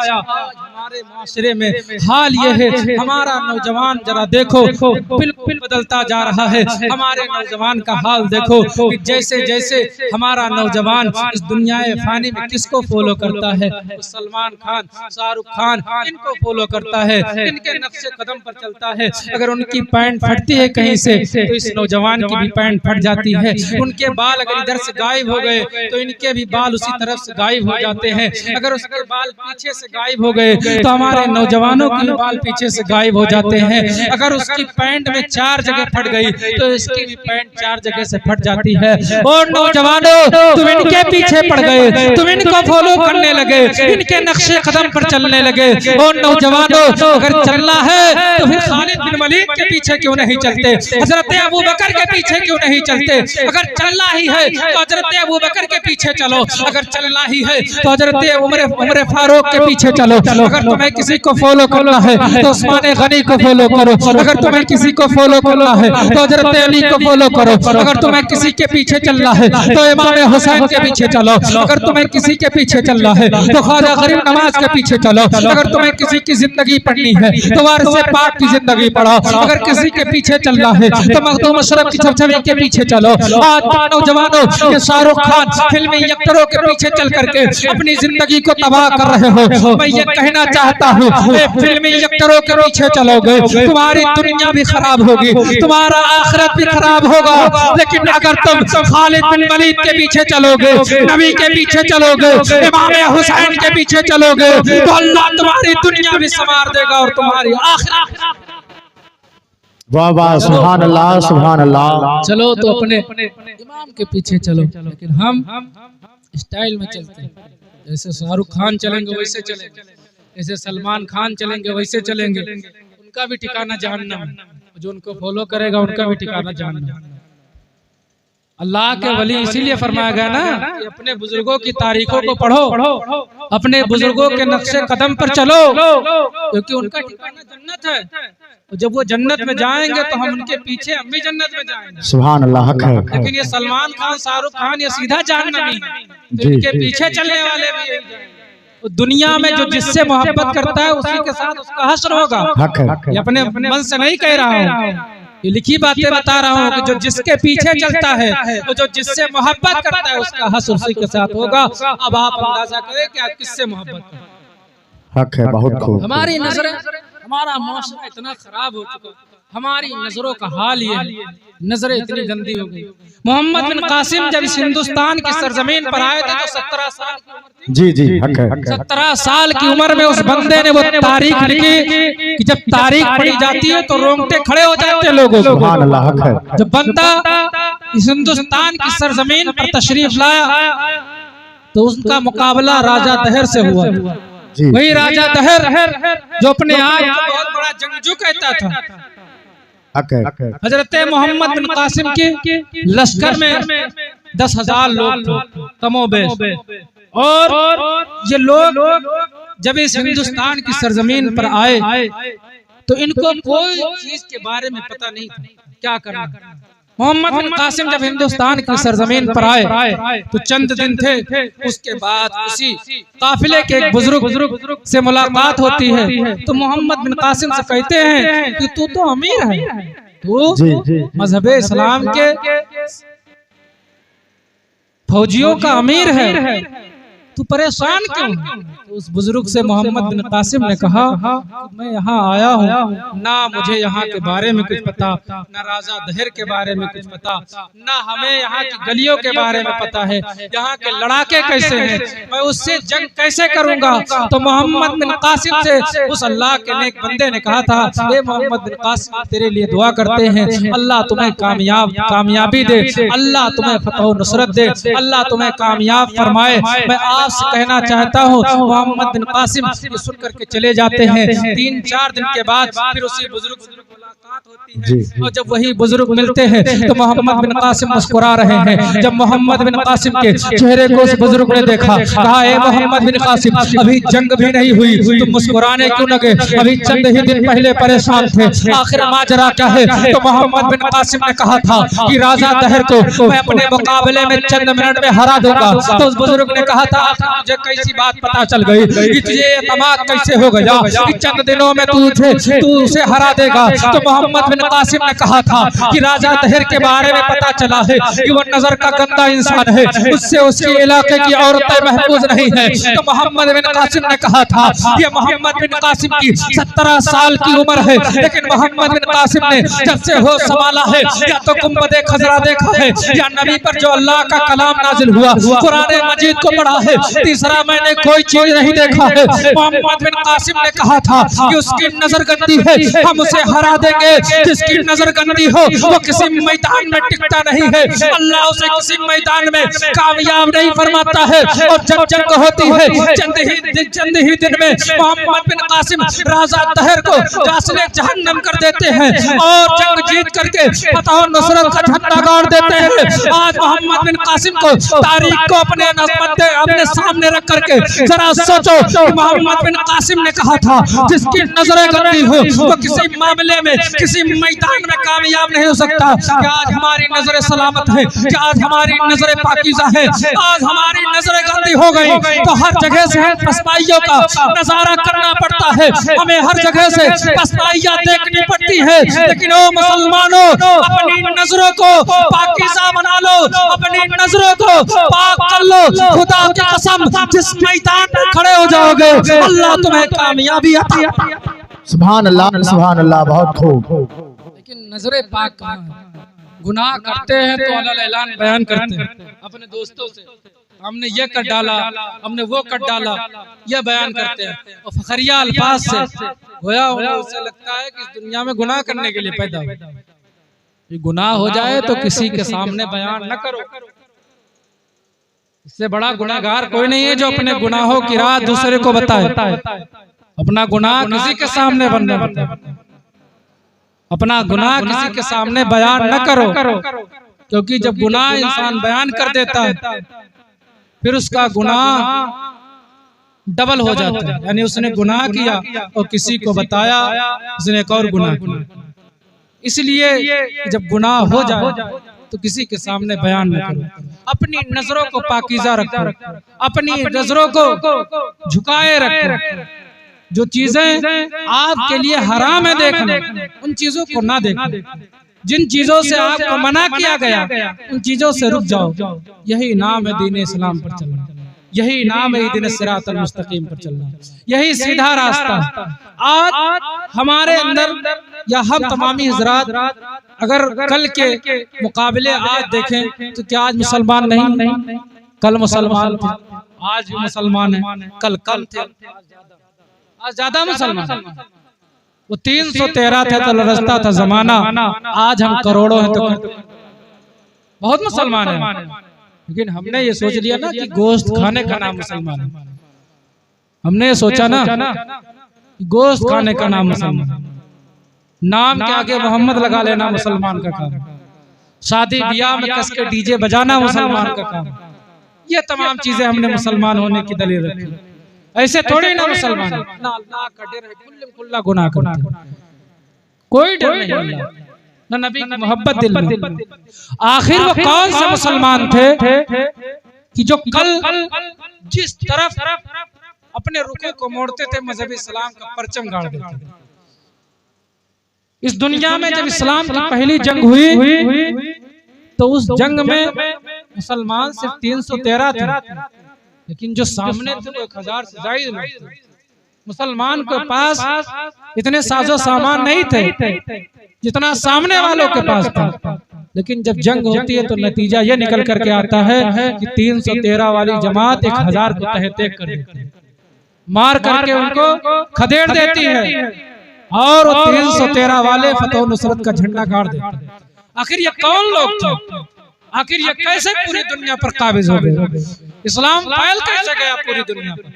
हमारे माशरे में हाल ये है, हमारा नौजवान जरा देखो बिल्कुल बदलता जा रहा है। हमारे नौजवान का हाल देखो कि जैसे जैसे हमारा नौजवान इस दुनियाए फानी में किसको फॉलो करता है, सलमान खान, शाहरुख खान, इनको फॉलो करता है, इनके नक्शे कदम पर चलता है। अगर उनकी पैंट फटती है कहीं से तो इस नौजवान की भी पैंट फट जाती है। उनके बाल अगर इधर से गायब हो गए तो इनके भी बाल उसी तरफ से गायब हो जाते हैं। अगर उसके बाल पीछे से गायब हो गए तो हमारे नौजवानों के बाल पीछे से गायब हो जाते हैं। अगर उसकी पैंट में 4 जगह फट गई तो इसकी भी पैंट 4 जगह से फट जाती है। और नौजवानों तुम इनके पीछे पड़ गए, तुम इनको फॉलो करने लगे, इनके नक्शे कदम पर चलने लगे। और नौजवानों अगर चलना है तो फिर खालिद बिन वलीद के पीछे क्यों नहीं चलते, हजरत अबू बकर के पीछे क्यों नहीं चलते। अगर चलना ही है तो हजरत अबू बकर के पीछे चलो, अगर चलना ही है तो हजरत उमर फारूक के पीछे चलो। अगर तुम्हें किसी को फॉलो करना है तो उस्मान गनी को फॉलो करो, अगर तुम्हें किसी को फॉलो करना है तो हजरत अली को फॉलो करो, अगर तुम्हें किसी के पीछे चलना है तो इमाम हुसैन के पीछे चलो, अगर तुम्हें किसी के पीछे चलना है तो ख्वाजा गरीब नवाज के पीछे चलो, अगर तुम्हें किसी की जिंदगी पढ़नी है तो वारिस पाक की जिंदगी पढ़ो, अगर किसी के पीछे चलना है तो मखदूम अशरफ की छवछवी के पीछे चलो। आज नौजवानों ये शाहरुख खान फिल्मी एक्टरों के पीछे चल करके अपनी जिंदगी को तबाह कर रहे हो। मैं ये कहना चाहता हूँ फिल्मी एक्टरों के पीछे चलोगे तुम्हारी दुनिया भी खराब होगी, तुम्हारा आखिरत भी खराब होगा। लेकिन अगर तुम खालिद बिन वलीद के पीछे चलोगे, नबी के पीछे चलोगे, इमाम हुसैन के पीछे चलोगे तो अल्लाह तुम्हारी दुनिया भी संवार देगा और तुम्हारी आखिरत। वाह वाह, सुभान अल्लाह, सुभान अल्लाह। चलो तो अपने इमाम के पीछे चलो, लेकिन हम स्टाइल में चलते हैं। जैसे शाहरुख खान चलेंगे वैसे चलेंगे, जैसे सलमान खान चलेंगे वैसे चलेंगे। उनका भी ठिकाना जहन्नम, जो उनको फॉलो करेगा उनका भी ठिकाना जहन्नम। अल्लाह के वली इसीलिए फरमाया गया ना कि अपने बुजुर्गों की तारीखों को पढ़ो, अपने बुजुर्गों के नक्शे कदम पर चलो, क्योंकि उनका ठिकाना जन्नत है। जब वो जन्नत में जाएंगे तो हम उनके पीछे, हम भी जन्नत में जाएंगे। सुभान अल्लाह। लेकिन ये सलमान खान, शाहरुख खान ये सीधा जहन्नमी, तो इनके पीछे चलने वाले भी दुनिया में जो जिससे मोहब्बत करता है उसी के साथ उसका हश्र होगा। ये अपने मन से नहीं कह रहा हूँ, ये लिखी बातें बता रहा हूँ कि जो जिसके पीछे चलता है, तो जो जिससे मोहब्बत करता है उसका हश्र उसी के साथ होगा। अब आप अंदाजा करें कि आप किससे मोहब्बत करें। हक है, बहुत खूब। हमारी नजरें, हमारा माशरा इतना खराब हो चुका, हमारी नजरों का हाल ये है, नजरें इतनी गंदी हो गई। मोहम्मद बिन कासिम जब इस हिंदुस्तान की सरजमीन पर आए थे तो 17 साल की उम्र थी। जी, हक है। 17 साल की उम्र में उस बंदे ने वो तारीख लिखी कि जब तारीख पढ़ी जाती है तो रोंगटे खड़े हो जाते हैं लोगों को। सुभान अल्लाह, हक है। जब बंदा इस हिंदुस्तान की सरजमीन पर तशरीफ लाया तो उसका मुकाबला राजा दहर से हुआ। वही राजा दहर जो अपने आप को बहुत बड़ा जंगजू कहता था। हजरत मोहम्मद बिन कासिम के लश्कर में 10,000 लोग थे कमोबेश, और ये लोग जब इस हिंदुस्तान की सरजमीन पर आए तो इनको कोई चीज के बारे में पता नहीं था क्या करना। मोहम्मद बिन कासिम जब हिंदुस्तान की सरजमीन पर आए तो चंद दिन थे, उसके बाद उसी काफिले के एक बुजुर्ग से मुलाकात होती है। तो मोहम्मद बिन कासिम से कहते हैं कि तू तो अमीर है, तू मजहब इस्लाम के फौजियों का अमीर है, तू परेशान क्यों? तो उस बुजुर्ग से मोहम्मद बिन कासिम ने कहा, मैं यहाँ आया हूँ, ना मुझे यहाँ के बारे में कुछ पता, ना राजा दहर के बारे में कुछ पता, ना हमें यहाँ की गलियों के बारे में पता है, यहाँ के लड़ाके कैसे हैं, मैं उससे जंग कैसे करूंगा। तो मोहम्मद बिन कासिम से उस अल्लाह के नेक बंदे ने कहा था, हे मोहम्मद बिन कासिम, तेरे लिए दुआ करते हैं, अल्लाह तुम्हें कामयाबी दे, अल्लाह तुम्हें फतह नुसरत दे, अल्लाह तुम्हें कामयाब फरमाए। मैं आपसे कहना चाहता हूँ। मोहम्मद बिन कासिम ये सुन करके चले जाते हैं। 3-4 दिन के बाद फिर उसी बुजुर्ग से मुलाकात होती है और जब वही बुजुर्ग मिलते हैं तो मोहम्मद बिन कासिम मुस्कुरा रहे हैं। जब मोहम्मद बिन कासिम के चेहरे को उस बुजुर्ग ने देखा, कहा, ए मोहम्मद बिन कासिम, अभी जंग भी नहीं हुई, तुम मुस्कुराने क्यों लगे? अभी चंद ही दिन पहले परेशान थे, आखिर माजरा क्या है? तो मोहम्मद बिन कासिम ने कहा था कि राजा दहर को मैं अपने मुकाबले में चंद मिनट में हरा दूंगा। तो उस बुजुर्ग ने कहा था, मुझे कैसी बात पता चल गई कि तुझे एतमाद कैसे हो गया कि चंद दिनों में तू उसे हरा देगा? तो मोहम्मद बिन कासिम ने कहा था कि राजा दहर के बारे में पता चला है कि वो नजर का गंदा इंसान है, उससे उसके इलाके की औरतें महफूज नहीं है। तो मोहम्मद बिन कासिम ने कहा था, ये मोहम्मद बिन कासिम की 17 साल की उम्र है, लेकिन मोहम्मद बिन कासिम ने जब से होश संभाला है, या तो गुंबदे खजरा देखा है, या नबी पर जो अल्लाह का कलाम नाजिल हुआ कुरान मजीद को पढ़ा है, तीसरा मैंने कोई चीज नहीं देखा है। मोहम्मद बिन कासिम ने कहा था कि उसकी नजर गंदी है, हम उसे हरा देंगे। जिसकी नजर गंदी हो वो किसी मैदान में टिकता नहीं है, अल्लाह उसे किसी मैदान में कामयाब नहीं फरमाता है। और जब जंग होती है चंद ही दिन में मोहम्मद बिन कासिम राजा दहर को गासले जहन्नम कर देते हैं और जंग जीत करके फतह नुसरत का झंडा गाड़ देते हैं। आज मोहम्मद बिन कासिम को तारीख को अपने सामने रख करके जरा सोचो कि मोहम्मद बिन कासिम ने कहा था जिसकी नजरें गंदी हो वो किसी मामले में किसी मैदान में कामयाब नहीं हो सकता। क्या आज हमारी नजरें सलामत है? क्या आज हमारी नजरें पाकीज़ा है? आज हमारी नजरें गंदी हो गई तो हर जगह से पसपाइयों का नजारा करना पड़ता है, हमें हर जगह से पसपाइयां देखनी पड़ती है। लेकिन ओ मुसलमानों, अपनी नजरों को पाकीज़ा बना लो, अपनी नजरों को पाक कर लो। खुदा की कसम, जिस मैदान में खड़े हो जाओगे अल्लाह तुम्हें कामयाबी अता फरमाएगा। सुभान अल्लाह, बहुत खूब। लेकिन नजरे पाक कहाँ है? गुनाह करते हैं तो अलल ऐलान बयान करते हैं अपने दोस्तों से, हमने ये कर डाला, हमने वो कर डाला, ये बयान करते हैं और फखरिया अल्फाज से गोया उसे लगता है कि इस दुनिया में गुनाह करने के लिए पैदा हुआ। ये गुनाह हो जाए तो किसी के सामने बयान न करो। इससे बड़ा गुनाहगार कोई नहीं है जो अपने गुनाहों की राह दूसरे को बताए। अपना गुनाह किसी के सामने बनने बताए, अपना गुनाह किसी के सामने बयान न करो, क्योंकि जब गुनाह इंसान बयान कर देता है फिर उसका गुनाह डबल हो जाता है। यानी उसने गुनाह किया और किसी को बताया, उसने एक और गुनाह किया। इसलिए जब गुनाह हो जाए तो किसी के सामने बयान न करो, अपनी नजरों को पाकीज़ा रखो, अपनी नजरों को झुकाए रखो। जो चीजें आपके लिए हराम है देखना, उन चीजों को ना देखो। जिन चीजों से आपको मना किया गया उन चीजों से रुक जाओ। यही नाम है दीन इस्लाम पर चलना, यही नाम है दीन सिरातल मुस्तकीम पर चलना, यही सीधा रास्ता। आज हमारे अंदर या हम तमामी हजरात अगर कल के मुकाबले आज देखें तो क्या आज मुसलमान नहीं? कल मुसलमान थे, आज भी मुसलमान है, कल कम थे, आज ज्यादा मुसलमान। वो 313 थे तो लरजता था जमाना, आज हम करोड़ों हैं तो बहुत मुसलमान है। लेकिन हमने ये सोच लिया ना कि गोश्त खाने का नाम मुसलमान है। हमने ये सोचा ना कि गोश्त खाने का नाम मुसलमान, नाम के आगे मोहम्मद लगा लेना मुसलमान का काम, शादी ब्याह में कस के डीजे बजाना मुसलमान का काम। ये तमाम चीजें हमने मुसलमान होने की दलील रखी। ऐसे थोड़ी ना मुसलमान ना अल्लाह का डर है, खुल्ला गुनाह करते हैं, कोई डर नहीं अल्लाह ना नबी की मोहब्बत दिल में। आखिर वो कौन से मुसलमान थे कि जो कल जिस तरफ अपने रुखे को मोड़ते थे मजहब इस्लाम का परचम गाड़ देते थे। इस दुनिया में जब इस्लाम की पहली जंग हुई तो उस जंग में मुसलमान सिर्फ 313 थे, लेकिन जो सामने थे 1000 से ज्यादा लोग थे। मुसलमान के पास इतने साजो सामान नहीं थे जितना सामने वालों के पास था, लेकिन जब जंग होती है तो नतीजा ये निकल करके आता है कि 313 वाली जमात 1000 को तहत कर देती है, मार करके उनको खदेड़ देती है और 313 वाले फतह नुसरत का झंडा गाड़ देते हैं। आखिर ये कौन लोग थे? आखिर ये कैसे पूरी दुनिया पर काबिज हो गए? इस्लाम फैल कैसे गया पूरी दुनिया पर?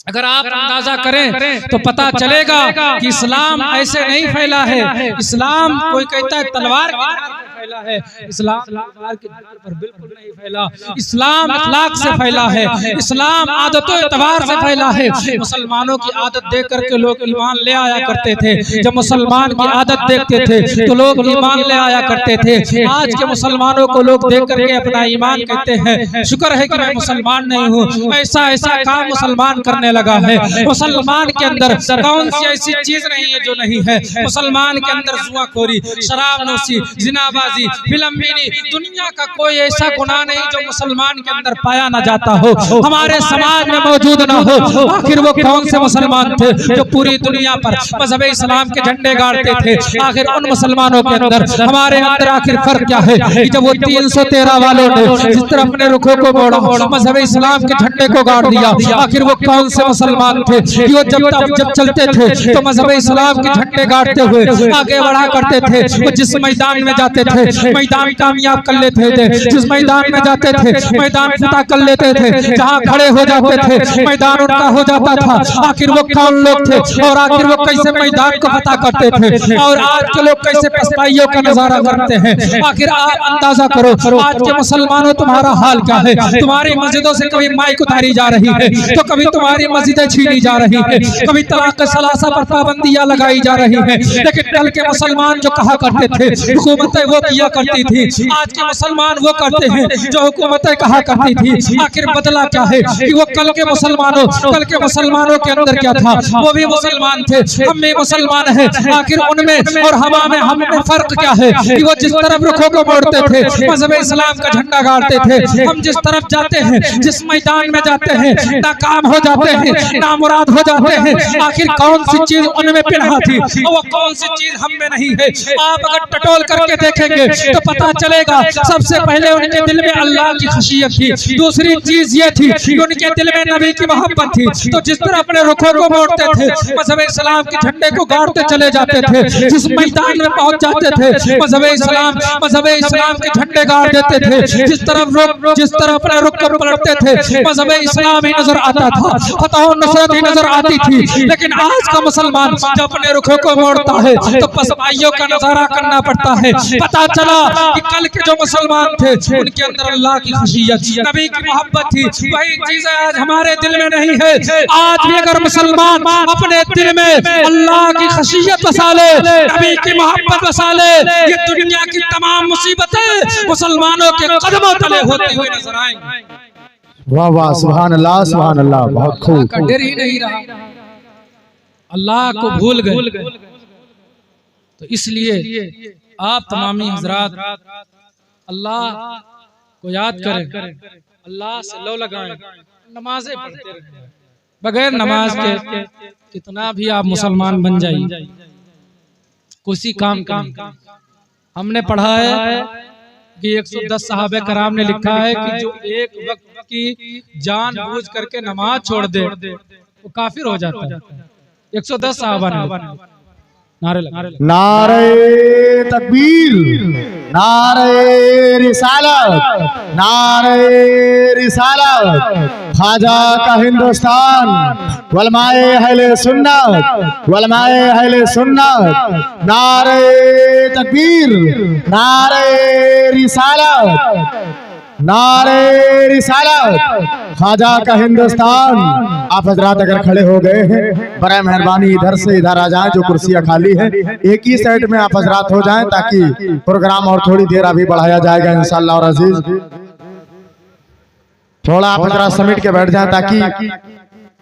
अगर आप अंदाजा करें तो पता चलेगा कि इस्लाम ऐसे नहीं फैला है। इस्लाम कोई कहता है तलवार की धार पर फैला है, इस्लाम तलवार की धार पर बिल्कुल नहीं फैला। इस्लाम अखलाक से फैला है, इस्लाम आदतों एतबार से फैला है। मुसलमानों की आदत देख करके लोग ईमान ले आया करते थे। जब मुसलमान की आदत देखते थे तो लोग ईमान ले आया करते थे। आज के मुसलमानों को लोग देख करके अपना ईमान कहते हैं शुक्र है कि मैं मुसलमान नहीं हूँ। ऐसा ऐसा काम मुसलमान करने लगा है। मुसलमान के अंदर कौन सी ऐसी चीज नहीं है जो नहीं है? मुसलमान के अंदर जुआखोरी, शराबनोशी, जिनाबाजी, फिल्मबीनी, दुनिया का कोई ऐसा गुनाह नहीं जो मुसलमान के अंदर पाया ना जाता हो, हमारे समाज में मौजूद ना हो। आखिर वो कौन से मुसलमान थे जो पूरी दुनिया पर मजहब इस्लाम के झंडे गाड़ते थे? आखिर उन मुसलमानों के अंदर हमारे अंदर आखिर फर्क क्या है कि जब वो 313 वालों ने जिस तरह अपने रुखों को मोड़ा, मजहब इस्लाम के झंडे को गाड़ दिया, आखिर वो कौन से मुसलमान थे कि वो जब चलते थे तो मजहब इस्लाम के झंडे गाड़ते हुए आगे बढ़ा करते थे? वो जिस मैदान में जाते थे मैदान कामयाब कर लेते थे, जिस मैदान में जाते थे मैदान फतह कर लेते थे, जहाँ खड़े हो जाते थे मैदान उनका हो जाता था। आखिर वो कौन लोग थे और आखिर वो कैसे मैदान को फतह करते थे और आज के लोग कैसे पछताइयों का नजारा करते हैं? आखिर आप अंदाजा करो आज के मुसलमानों तुम्हारा हाल क्या है? तुम्हारी मस्जिदों से कभी माइक उतारी जा रही है तो कभी तुम्हारी मस्जिदें छीनी जा रही है, कभी तलाक सलासा पर पाबंदियां लगाई जा रही है। लेकिन कल के मुसलमान जो कहा करते थे हुकूमतें वो किया करती थी, आज के मुसलमान वो करते हैं जो हुकूमतें कहा करती थी। आखिर बदला क्या है कि वो कल के मुसलमानों के अंदर क्या था? वो भी मुसलमान थे, हम भी मुसलमान हैं। आखिर उनमें और हम में फर्क क्या है कि वो जिस तरफ रुखों को मोड़ते थे मजहब इस्लाम का झंडा गाड़ते थे, हम जिस तरफ जाते हैं जिस मैदान में जाते हैं नाकाम हो जाते हैं, नामुराद हो जाते हैं। आखिर कौन सी चीज उनमें पिन्हा थी और वो कौन सी चीज हम में नहीं है? आप अगर टटोल करके देखेंगे तो पता चलेगा सबसे पहले उनके दिल में अल्लाह की खशियत थी, दूसरी चीज ये थी कि उनके दिल में नबी की मोहब्बत थी। तो जिस तरह अपने रुखों को मोड़ते थे मजहब इस्लाम के झंडे को गाड़ते चले जाते थे, जिस मैदान में पहुंच जाते थे मजहब इस्लाम के झंडे गाड़ देते थे, जिस तरह अपने रुख को पलटते थे मजहब इस्लाम ही नजर आता था, फतह नुसरत ही नजर आती थी। लेकिन आज का मुसलमान जब अपने रुखों को मोड़ता है तो पछताइयों का नजारा करना पड़ता है। पता चला कि कल के जो मुसलमान थे उनके अंदर अल्लाह की खशियत, नबी की मोहब्बत थी, वही चीजें आज हमारे दिल में नहीं है। आज भी अगर मुसलमान अपने दिल में अल्लाह की खशियत बसा ले, नबी की मोहब्बत बसा ले, ये दुनिया की तमाम मुसीबतें मुसलमानों के कदमों तले होती हुई नजर आएंगी। वाह वाह, सुभान अल्लाह, सुभान अल्लाह, बहुत खूब। का डर ही नहीं रहा, अल्लाह को भूल गए। तो इसलिए आप तमामी हजरात अल्लाह को याद करें, अल्लाह से लो लगाएं, नमाजें पढ़ते रहें। बगैर नमाज के कितना भी आप मुसलमान बन जाइए, किसी काम का हमने पढ़ा है कि 110 सहाबे कराम ने लिखा है कि जो एक वक्त की जान बूझ करके नमाज छोड़ दे वो काफिर हो जाता है। 110 सहाबा ने नारे नारे तकबीर, नारे रिसालत, नारे रिसालत, खाजा का हिंदुस्तान, वलमाए अहले सुन्नत, वलमाए अहले सुन्नत, नारे तकबीर, नारे रिसालत। नारे रिसालत, ख्वाजा का हिंदुस्तान। आप हजरात अगर खड़े हो गए हैं, बराए मेहरबानी इधर से इधर आ जाएं, जो कुर्सियां खाली हैं एक ही साइड में आप हजरात हो जाएं, ताकि प्रोग्राम और थोड़ी देर अभी बढ़ाया जाएगा इंशाअल्लाह। और अजीज थोड़ा आप हजरात समेट के बैठ जाएं, ताकि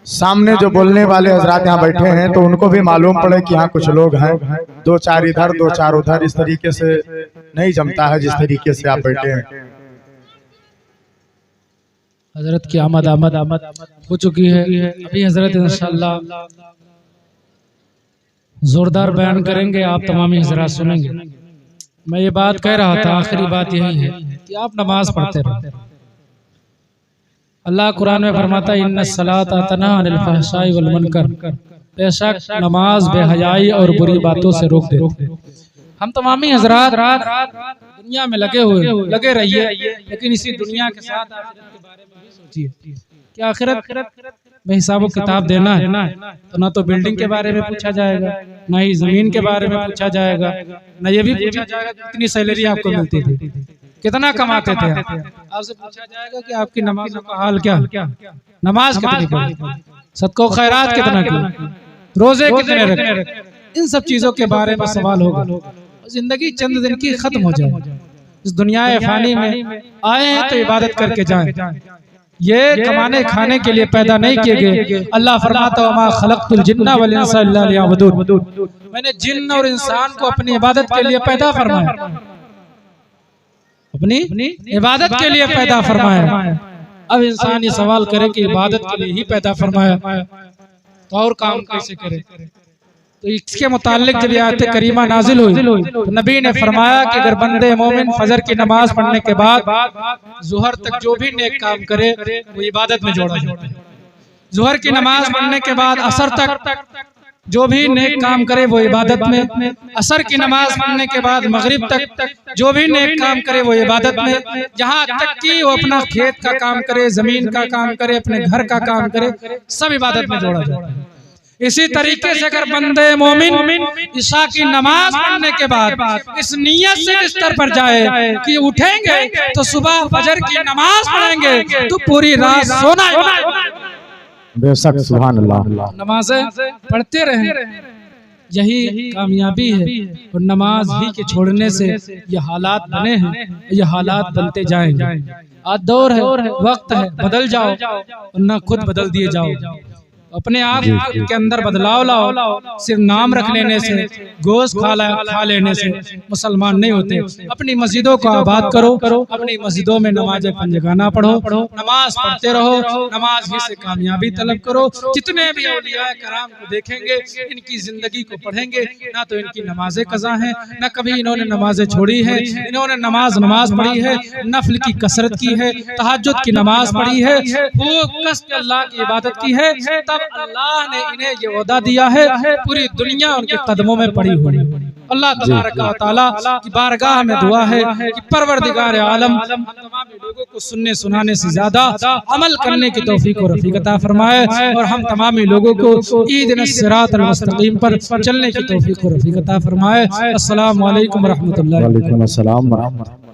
सामने जो बोलने वाले हजरात यहाँ बैठे हैं तो उनको भी मालूम पड़े कि यहाँ कुछ लोग हैं। दो चार इधर दो चार उधर, इस तरीके से नहीं जमता है जिस तरीके से आप बैठे हैं। हजरत की आमद हो चुकी है। अभी हजरत इंशाअल्लाह जोरदार बयान करेंगे, आप तमामी हजरात सुनेंगे। मैं ये बात कह रहा था, आखिरी बात यही है कि आप नमाज पढ़ते रहो। अल्लाह कुरान में फरमाता है इन्नस्सलाता तन्हा अनिल फहशाई वल मुनकर, बेशक नमाज बेहयाई और बुरी बातों से रोक देती है। हम तमामी हजरात दुनिया में लगे रहिए, लेकिन इसी दुनिया के साथ आखिरत के बारे में भी सोचिए कि आखिरत में हिसाब किताब देना है तो ना तो बिल्डिंग के बारे में पूछा जाएगा, ना ही जमीन के बारे में पूछा जाएगा, ना ये भी पूछा जाएगा कितनी सैलरी आपको मिलती थी, कितना कमाते थे। आपसे पूछा जाएगा कि आपकी नमाजों का हाल क्या, नमाज कितनी पढ़ी, सदको खैरात कितना किया, रोजे कितने रखे, इन सब चीजों के बारे में सवाल होगा। जिंदगी चंद दिन की खत्म हो जाए, इस दुनिया फानी में आए हैं तो इबादत करके जाएं। ये कमाने खाने के लिए पैदा नहीं किए गए। अल्लाह फरमाता है वमा खलक़तुल जिन्ना वल इंसा इल्ला लियअबुदून, मैंने जिन्न और इंसान को अपनी इबादत के लिए पैदा फरमाया, अपनी इबादत के लिए पैदा फरमाया। अब इंसान ये सवाल करे कि इबादत के लिए ही पैदा फरमाया तो और काम कैसे करे। तो इसके मुतालिक जब आयत करीमा नाजिल हुई तो नबी ने फरमाया कि अगर बंदे मोमिन फजर की नमाज पढ़ने के बाद जुहर तक जो भी नेक काम करे वो इबादत में जोड़ा जाता है। जुहर की नमाज पढ़ने के बाद असर तक जो भी नेक काम करे वो इबादत में, असर की नमाज पढ़ने के बाद मगरिब तक जो भी नेक काम करे वो इबादत में, जहाँ तक कि वो अपना खेत का काम करे, जमीन का काम करे, अपने घर का काम करे, सब इबादत में जोड़ा जाता है। इसी तरीके से अगर बंदे मोमिन ईशा की नमाज पढ़ने के बाद इस नियत से बिस्तर पर जाए कि उठेंगे तो सुबह फजर की नमाज पढ़ेंगे तो पूरी रात सोना बेशक सुभान अल्लाह। नमाज़ें पढ़ते रहें, यही कामयाबी है। और नमाज ही के छोड़ने से ये हालात बने हैं, ये हालात बनते जाएंगे। आज दौर है, वक्त है, बदल जाओ वरना खुद बदल दिए जाओ। अपने आप के अंदर बदलाव लाओ। सिर्फ नाम रख लेने से, गोश्त खा लेने से मुसलमान नहीं होते। अपनी मस्जिदों को आबाद करो, अपनी मस्जिदों में नमाज पंजगाना पढ़ो, नमाज पढ़ते रहो, नमाज ही से कामयाबी तलब करो। जितने भी औलिया कराम को देखेंगे इनकी जिंदगी को पढ़ेंगे, ना तो इनकी नमाजें कज़ा हैं, ना कभी इन्होंने नमाजें छोड़ी है। इन्होंने नमाज पढ़ी है, नफल की कसरत की है, तहज्जुद की नमाज पढ़ी है, वो कसद अल्लाह की इबादत की है। तब अल्लाह ने इन्हें ये वदा दिया है, पूरी दुनिया उनके कदमों में पड़ी हुई। अल्लाह तबारक व तआला की बारगाह में दुआ है कि परवरदिगार आलम तमाम लोगों को सुनने सुनाने से ज्यादा अमल करने की तौफीक और रफीक अता फरमाए, और हम तमाम लोगों को ईदिनस सिरातल मुस्तकीम पर चलने की तौफीक और रफीक अता फरमाए। अस्सलामु अलैकुम व रहमतुल्लाहि व बरकातहू।